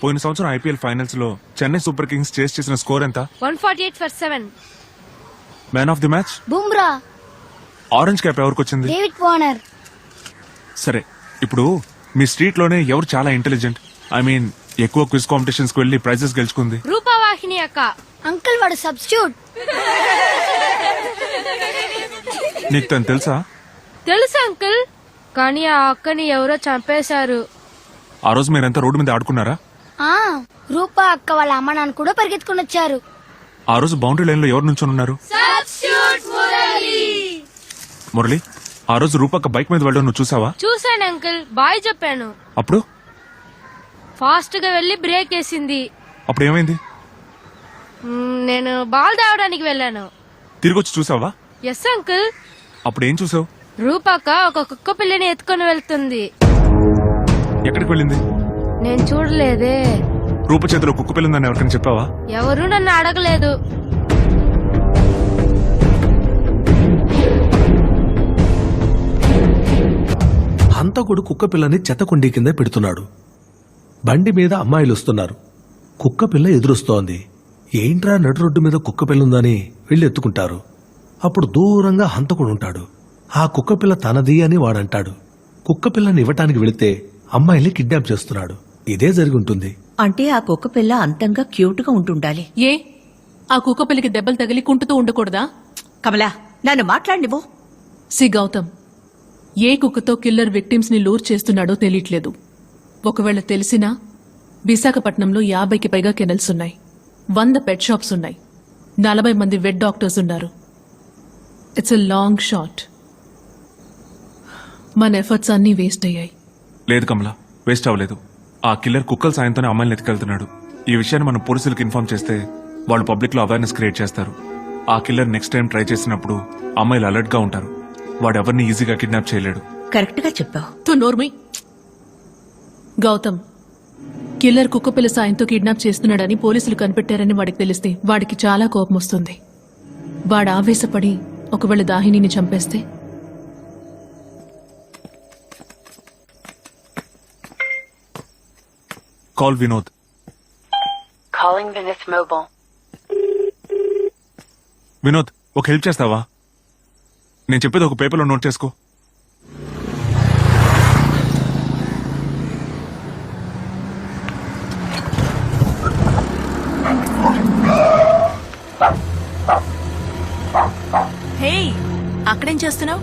పోయిన సంవత్సరం IPL finals లో చెన్నై సూపర్ కింగ్స్ చేస్ చేసిన స్కోర్ ఎంత? 148 for 7. Man of the match Bumrah. Orange cap ఎవరికి వచ్చింది? David Warner. సరే, ఇప్పుడు మీ స్ట్రీట్ లోనే ఎవరు చాలా ఇంటెలిజెంట్, ఐ మీన్ ఎక్కువ క్విజ్ కాంపిటీషన్స్ కి వెళ్లి ప్రైజెస్ గెలుచుకుంది? రూపవాహిని అక్క. అంకుల్ వాడు సబ్స్టిట్యూట్. నీకు తను తెలుసా? తెలుసు అంకుల్, కానీ ఆ అక్కని ఎవరో చంపేశారు. ఆ రోజు మీరంతా రోడ్డు మీద ఆడుకున్నారా? రూపా అక్క వాళ్ళ అమ్మ నాన్న కూడా పరిగెత్తుకుని వచ్చారు. ఆ రోజు బౌండరీ లైన్ లో ఎవరు నుంచొని ఉన్నారు? మురళి, ఆ రోజు రూపక్క బైక్ మీద వెళ్ళడం నువ్వు చూసావా? చూసాను అంకుల్, బాయ్ చెప్పాను. అప్పుడు ఫాస్ట్ గా వెళ్లి బ్రేక్ వేసింది. అప్పుడు ఏమైంది? నేను బాల్ తేవడానికి వెళ్ళాను. తిరిగి వచ్చి చూసావా? Yes uncle. అప్పుడు ఏం చూసావు? రూపక్క ఒక కుక్క పిల్లని ఎత్తుకొని వెళ్తుంది. ఎక్కడికి వెళ్ళింది? నేను చూడలేదే. రూప చేతిలో కుక్క పిల్లిందని ఎవరికైనా చెప్పావా? ఎవరు నన్ను అడగలేదు. హంతకుడు కుక్క పిల్లని చెత్తకుండీ కింద పెడుతున్నాడు. బండి మీద అమ్మాయిలు వస్తున్నారు. కుక్క పిల్ల ఎదురొస్తోంది. ఏంట్రా నడు రోడ్డు మీద కుక్క పిల్లుందని వీళ్ళు ఎత్తుకుంటారు. అప్పుడు దూరంగా హంతకుడు ఉంటాడు. ఆ కుక్క పిల్ల తనది అని వాడంటాడు. కుక్క పిల్లని ఇవ్వటానికి వెళితే అమ్మాయిని కిడ్నాప్ చేస్తున్నాడు. ఇదే జరిగి ఉంటుంది. అంటే ఆ కుక్క పిల్ల అంతంగా క్యూట్ గా ఉంటుండాలి. ఏ ఆ కుక్క పిల్లకి దెబ్బలు తగిలి కుంటుతూ ఉండకూడదా? కమలా, నన్ను మాట్లాడినివ్వు. సి గౌతమ్, ఏ కుక్కతో కిల్లర్ విక్టిమ్స్ ని లూర్ చేస్తున్నాడో తెలియట్లేదు. ఒకవేళ తెలిసినా విశాఖపట్నంలో 50కి పైగా కెనల్స్ ఉన్నాయి, 100 పెట్ షాప్స్ ఉన్నాయి, 40 మంది వెట్ డాక్టర్స్ ఉన్నారు. It's a long shot. మన ఎఫర్ట్స్ అన్నీ వేస్ట్ అయ్యాయి. లేదు కమలా, వేస్ట్ అవ్వలేదు. ఆ కిల్లర్ కుక్కల సాయంతోనే అమ్మాయిని ఎత్తుకెళ్తున్నాడు. ఈ విషయాన్ని మనం పోలీసులకు ఇన్ఫార్మ్ చేస్తే వాళ్ళు పబ్లిక్ లో అవేర్నెస్ క్రియేట్ చేస్తారు. ఆ కిల్లర్ నెక్స్ట్ టైం ట్రై చేసినప్పుడు అమ్మాయిలు అలర్ట్ గా ఉంటారు. వాడు ఎవరిని ఈజీగా కిడ్నాప్ చేయలేడు. కరెక్ట్ గా చెప్పావు. తో నోర్మి. గౌతమ్, కిల్లర్ కుక్కపిల్ల సాయంతో కిడ్నాప్ చేస్తున్నాడని పోలీసులు కనిపెట్టారని వాడికి తెలిస్తే వాడికి చాలా కోపం వస్తుంది. వాడు ఆవేశపడి ఒకవేళ దాహినిని చంపేస్తే? కాల్ వినోద్. వినోద్, ఒక హెల్ప్ చేస్తావా? నేను చెప్పేది ఒక పేపర్లో నోట్ చేసుకో. హే, అక్కడేం చేస్తున్నావు?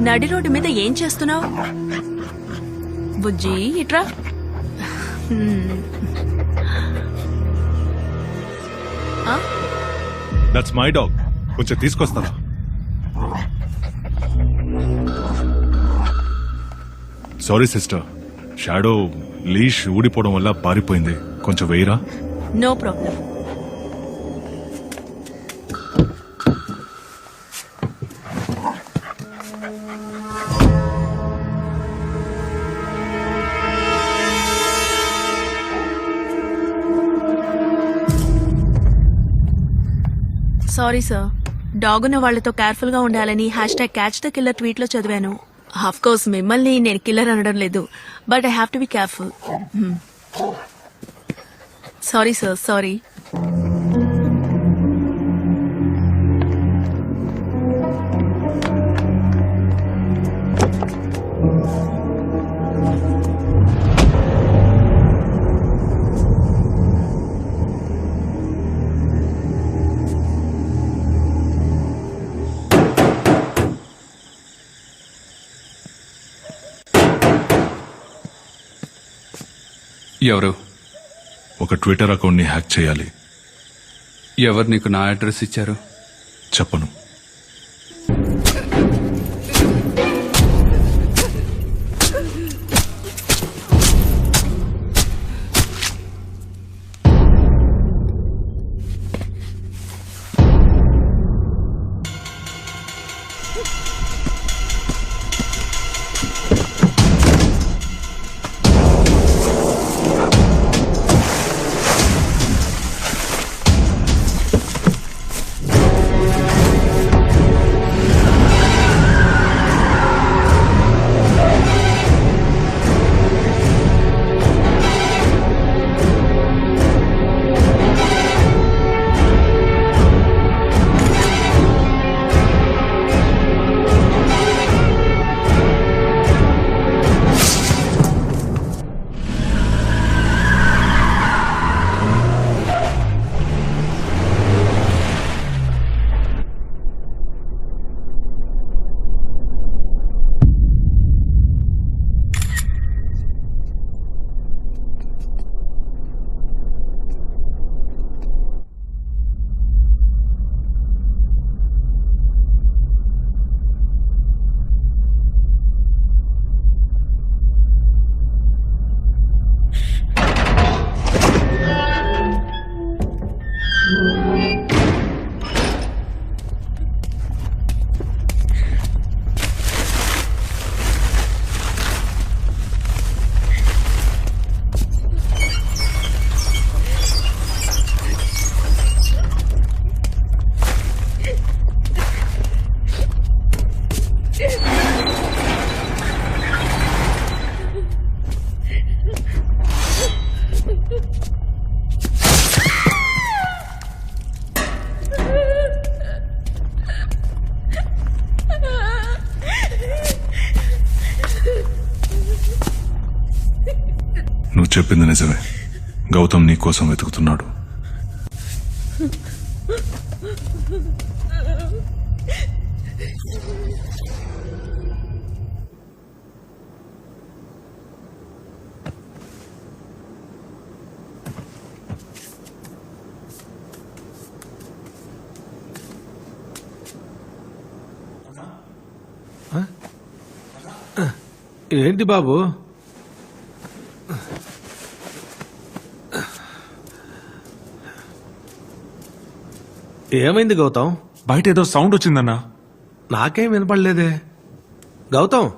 నడి రోడ్డు మీద ఏం చేస్తున్నావు? బుజ్జి, ఇట్రా. That's my dog. కొంచెం తీసుకొస్తావా? సారీ సిస్టర్, షాడో లీష్ ఊడిపోవడం వల్ల పారిపోయింది. కొంచెం వేయరా? No problem. Sorry sir, dog ఉన్న వాళ్లతో కేర్ఫుల్ గా ఉండాలని #CatchTheKiller ట్వీట్ లో చదివాను. ఆఫ్ కోర్స్ మిమ్మల్ని నేను కిల్లర్ అనడం లేదు, but I have to be careful. Sorry sir, sorry. ఎవరు? ఒక ట్విట్టర్ అకౌంట్ ని హ్యాక్ చేయాలి. ఎవరు నీకు నా అడ్రస్ ఇచ్చారు? చెప్పను. చెప్పింది నిజమే. గౌతమ్ నీ కోసం వెతుకుతున్నాడు. ఏంటి బాబు? ఏమైంది గౌతమ్? బయట ఏదో సౌండ్ వచ్చిందన్నా. నాకేం వినపడలేదే. గౌతమ్,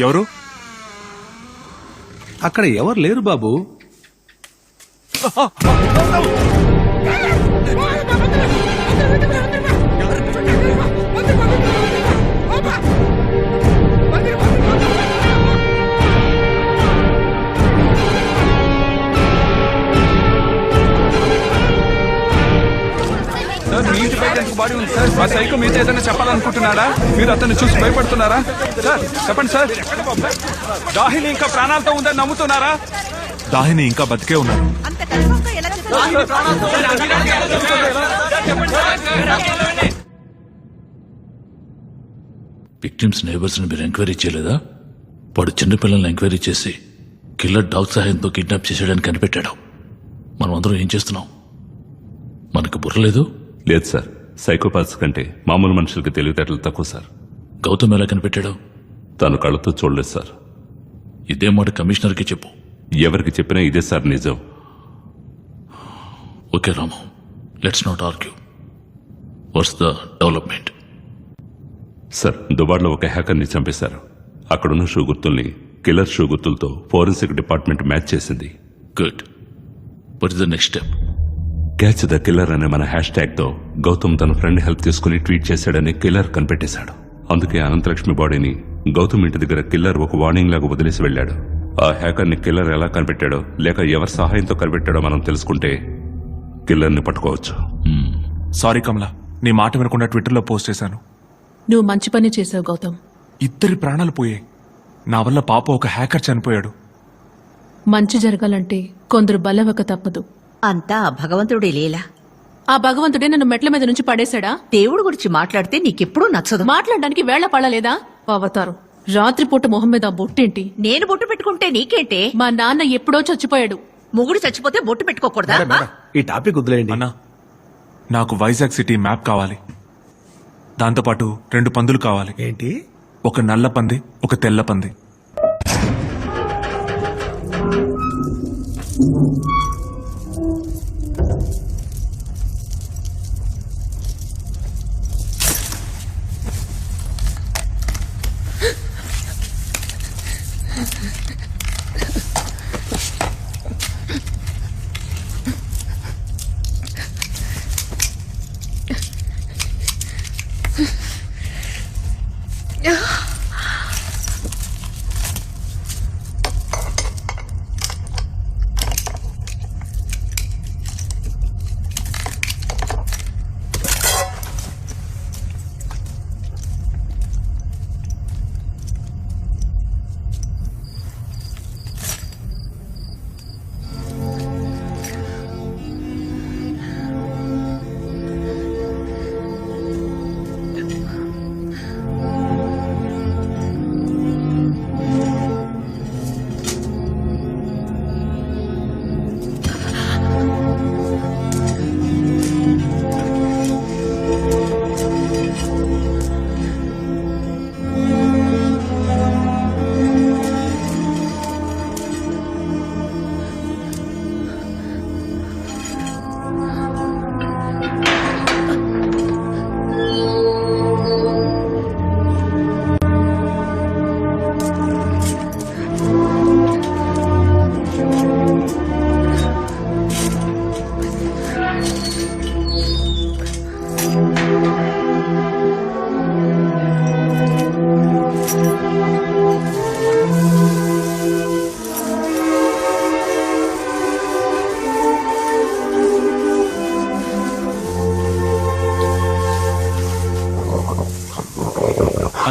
ఎవరు? అక్కడ ఎవరు లేరు బాబు. సార్ మీ ఇంటి బయట ఎంత బాడీ ఉంది సార్? ఆ సైకో మీతో ఏదైనా చెప్పాలనుకుంటున్నాడా? మీరు అతన్ని చూసి భయపడుతున్నారా? సార్ చెప్పండి సార్. దాహిని ఇంకా ప్రాణాలతో ఉందని నమ్ముతున్నారా? దాహిని ఇంకా బతికే ఉన్నారు. విక్టిమ్స్ నేబర్స్ ని మీరు ఎంక్వైరీ చేయలేదా? వాడు చిన్నపిల్లల్ని ఎంక్వైరీ చేసి కిల్లర్ డాగ్ సహాయంతో కిడ్నాప్ చేసేయడానికి కనిపెట్టాడు. మనం అందరం ఏం చేస్తున్నాం? మనకు బుర్ర లేదు? లేదు సార్, సైకోపాత్స్ కంటే మామూలు మనుషులకి తెలివితేటలు తక్కువ సార్. గౌతమ్ ఎలా కనిపెట్టాడు? తను కళ్ళతో చూడలేదు సార్. ఇదే మాట కమిషనర్కి చెప్పు. ఎవరికి చెప్పినా ఇదే సార్ నిజం. Okay Ramu, let's not argue. What's the development? Sir, దుబాడ్లో ఒక హ్యాకర్ని చంపేశారు. అక్కడున్న షూ గుర్తుల్ని కిల్లర్ షూ గుర్తులతో ఫోరెన్సిక్ డిపార్ట్మెంట్ మ్యాచ్ చేసింది. Good. What is the next step? Catch the killer అనే మన హ్యాష్ ట్యాగ్ తో గౌతమ్ తన ఫ్రెండ్ హెల్ప్ తీసుకుని ట్వీట్ చేశాడని కిల్లర్ కనిపెట్టేశాడు. అందుకే అనంతలక్ష్మి బాడీని గౌతమ్ ఇంటి దగ్గర కిల్లర్ ఒక వార్నింగ్ లాగా వదిలేసి వెళ్ళాడు. ఆ హ్యాకర్ని కిల్లర్ ఎలా కనిపెట్టాడో లేక ఎవరి సహాయంతో కనిపెట్టాడో మనం తెలుసుకుంటే కిల్లర్ని పట్టుకోవచ్చు. సారీ కమలా, నీ మాట వినకుండా ట్విట్టర్లో పోస్ట్ చేశాను. నువ్వు మంచి పని చేసావు గౌతమ్. ఇద్దరి ప్రాణాలు పోయాయి. నా వల్ల పాప ఒక హ్యాకర్ చనిపోయాడు. మంచి జరగాలంటే కొందరు బలవక తప్పదు. అంతా ఆ భగవంతుడి లీల. ఆ భగవంతుడే నన్ను మెట్ల మీద నుంచి పడేశాడా? దేవుడి గురించి మాట్లాడితే నీకెప్పుడూ నచ్చదు. మాట్లాడడానికి వేళ పడలేదా? అవతారం రాత్రిపూట మొహం మీద ఆ బొట్టేంటి? నేను బొట్టు పెట్టుకుంటే నీకేంటే? మా నాన్న ఎప్పుడో చచ్చిపోయాడు. మొగుడు చచ్చిపోతే బొట్టు పెట్టుకోకూడదా? మేడం, మేడం, ఈ టాపిక్ వదిలేయండి. అన్నా, నాకు వైజాగ్ సిటీ మ్యాప్ కావాలి. దాంతోపాటు 2 పందులు కావాలి. ఏంటి? ఒక నల్ల పంది, ఒక తెల్ల పంది.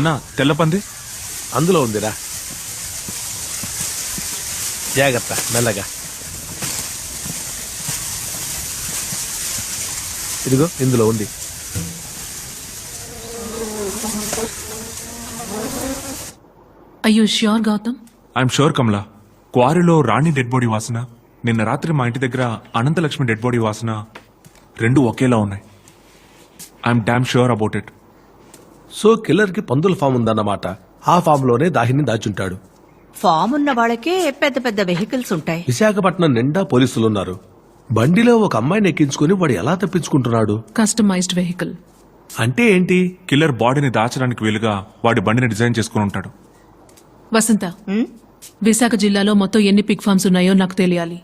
అన్న తెల్లపంది అందులో ఉందిరా, జాగ్రత్త, మెల్లగా. ఇదిగో ఇందులో ఉంది. అయ్యో sure Gautam? I'm sure Kamala. క్వారీలో రాణి డెడ్ బాడీ వాసన, నిన్న రాత్రి మా ఇంటి దగ్గర అనంతలక్ష్మి డెడ్ బాడీ వాసన రెండు ఒకేలా ఉన్నాయి. I'm damn sure about it. So killer కి పందుల ఫామ్ ఉందన్నమాట. ఆ ఫామ్ లోనే దాహిని దాచుంటాడు. ఫామ్ ఉన్న వాళ్ళకే పెద్ద పెద్ద వెహికల్స్ ఉంటాయి. విశాఖపట్నం నిండా పోలీసులున్నారు. బండిలో ఒక అమ్మాయిని ఎక్కించుకుని వాడు ఎలా తప్పించుకుంటున్నాడు? కస్టమైజ్డ్ వెహికల్ అంటే ఏంటి? కిల్లర్ బాడీని దాచడానికి వీలుగా వాడి బండిని డిజైన్ చేసుకుని ఉంటాడు. వసంత, విశాఖ జిల్లాలో మొత్తం ఎన్ని పిగ్ ఫార్మ్స్ ఉన్నాయో నాకు తెలియాలి.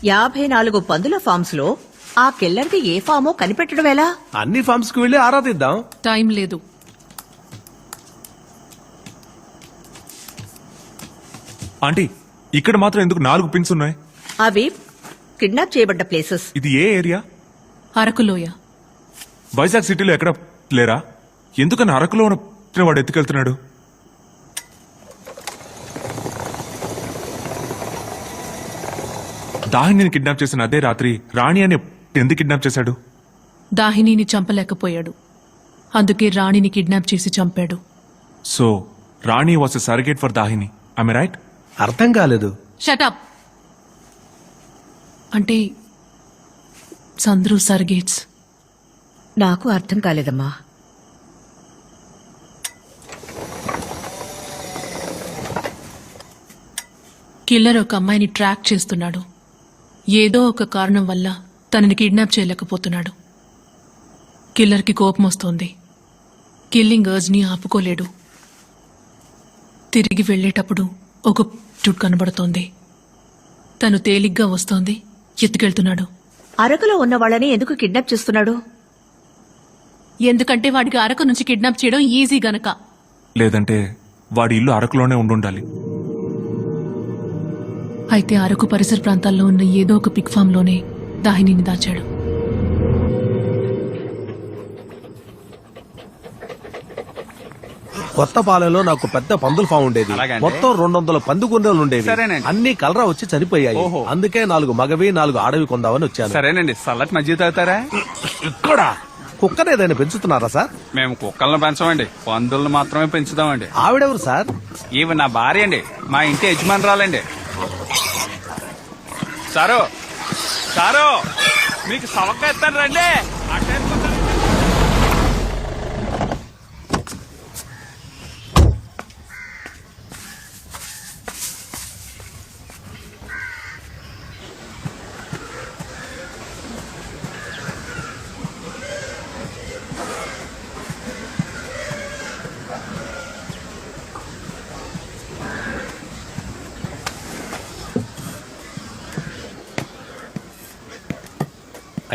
యాభై 54 పందుల ఫామ్స్ లో ఆ కిల్లర్ది ఏ ఫామో కనిపెట్టడం ఎలా? అన్ని ఫామ్స్ కి వెళ్ళి ఆరాధిద్దాం. టైం లేదు. ఆంటీ, ఇక్కడ మాత్రం ఎందుకు 4 పిన్స్ ఉన్నాయి? అవి కిడ్నాప్ చేయబడ్డ ప్లేసెస్. ఇది ఏ ఏరియా? అరకులోయ. వైజాగ్ సిటీలో ఎక్కడ లేరా? ఎందుకని అరకులో ఉన్న వాడు ఎత్తుకెళ్తున్నాడు? దాహిని కిడ్నాప్ చేసిన అదే రాత్రి రాణి అని ఎందుకు కిడ్నాప్ చేశాడు? దాహినిని చంపలేకపోయాడు, అందుకే రాణిని కిడ్నాప్ చేసి చంపాడు. So Rani was a surrogate for Dahini. I right? అర్థం కాలేదు. షటప్. అంటే సంద్రు సర్గేట్స్. నాకు అర్థం కాలేదమ్మా. కిల్లర్ ఒక అమ్మాయిని ట్రాక్ చేస్తున్నాడు. ఏదో ఒక కారణం వల్ల తనని కిడ్నాప్ చేయలేకపోతున్నాడు. కిల్లర్కి కోపం వస్తోంది. కిల్లింగ్ అర్జ్ ని ఆపుకోలేడు. తిరిగి వెళ్లేటప్పుడు ఒక చుట్ కనబడుతోంది. తను తేలిగ్గా వస్తోంది, ఎత్తుకెళ్తున్నాడు. అరకులో ఉన్న వాళ్ళని ఎందుకు కిడ్నాప్ చేస్తున్నాడు? ఎందుకంటే వాడికి అరకు నుంచి కిడ్నాప్ చేయడం ఈజీ గనక. లేదంటే వాడి ఇల్లు అరకులోనే ఉండుండాలి. అయితే అరకు పరిసర ప్రాంతాల్లో ఉన్న ఏదో ఒక పిగ్ ఫామ్ లోనే దాహినిని దాచాడు. కొత్తపాలెంలో నాకు పెద్ద పందుల ఫామ్ ఉండేది. అలాగండి. మొత్తం 200 పంది గుండెలు ఉండేవి. సరేనండి. అన్ని కలరా వచ్చి చనిపోయాయి. ఓహో. అందుకే 4 మగవి 4 ఆడవి కొందామని వచ్చాను. సరేనండి, చల్లటి మజ్జిగ తాగుతారా? ఇక్కడ కుక్కను ఏదైనా పెంచుతున్నారా సార్? మేము కుక్కలను పెంచమండి, పందులను మాత్రమే పెంచుదామండి. ఆవిడెవరు సార్? ఇవి నా భార్య అండి, మా ఇంటి యజమానురాలండి. సారు సారు, మీకు సవక్క ఎత్తాను రండి. అట్టే వెళ్ళిపోతాను.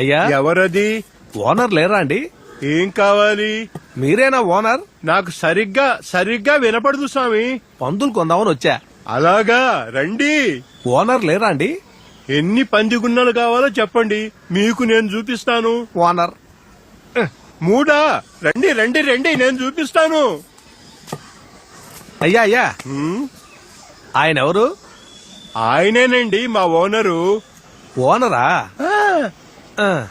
అయ్యా, ఎవరది? ఓనర్ లేరా అండి? ఏం కావాలి? మీరేనా ఓనర్? నాకు సరిగ్గా వినపడదు స్వామి. పందులు కొందామని వచ్చా. అలాగా, రండి. ఓనర్ లేరా అండి? ఎన్ని పంది గున్నలు కావాలో చెప్పండి, మీకు నేను చూపిస్తాను. ఓనర్ 3 రండి రండి రండి, నేను చూపిస్తాను. అయ్యా, ఆయన ఎవరు? ఆయనేనండి మా ఓనరు. ఓనరా ఆ,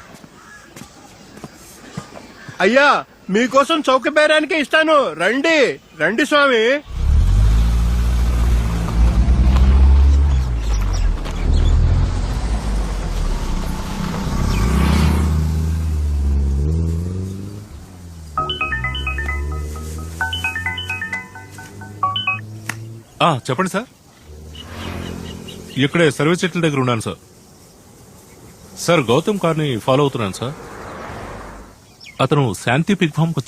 అయ్యా మీకోసం చౌక బేరానికే ఇస్తాను రండి రండి స్వామి. చెప్పండి సార్. ఇక్కడే సర్వీస్ సెటిల్ దగ్గర ఉన్నాను సార్. సార్ గౌతమ్ కార్ని ఫాలో అవుతున్నాను సార్. అతను శాంతి పిగ్ ఫామ్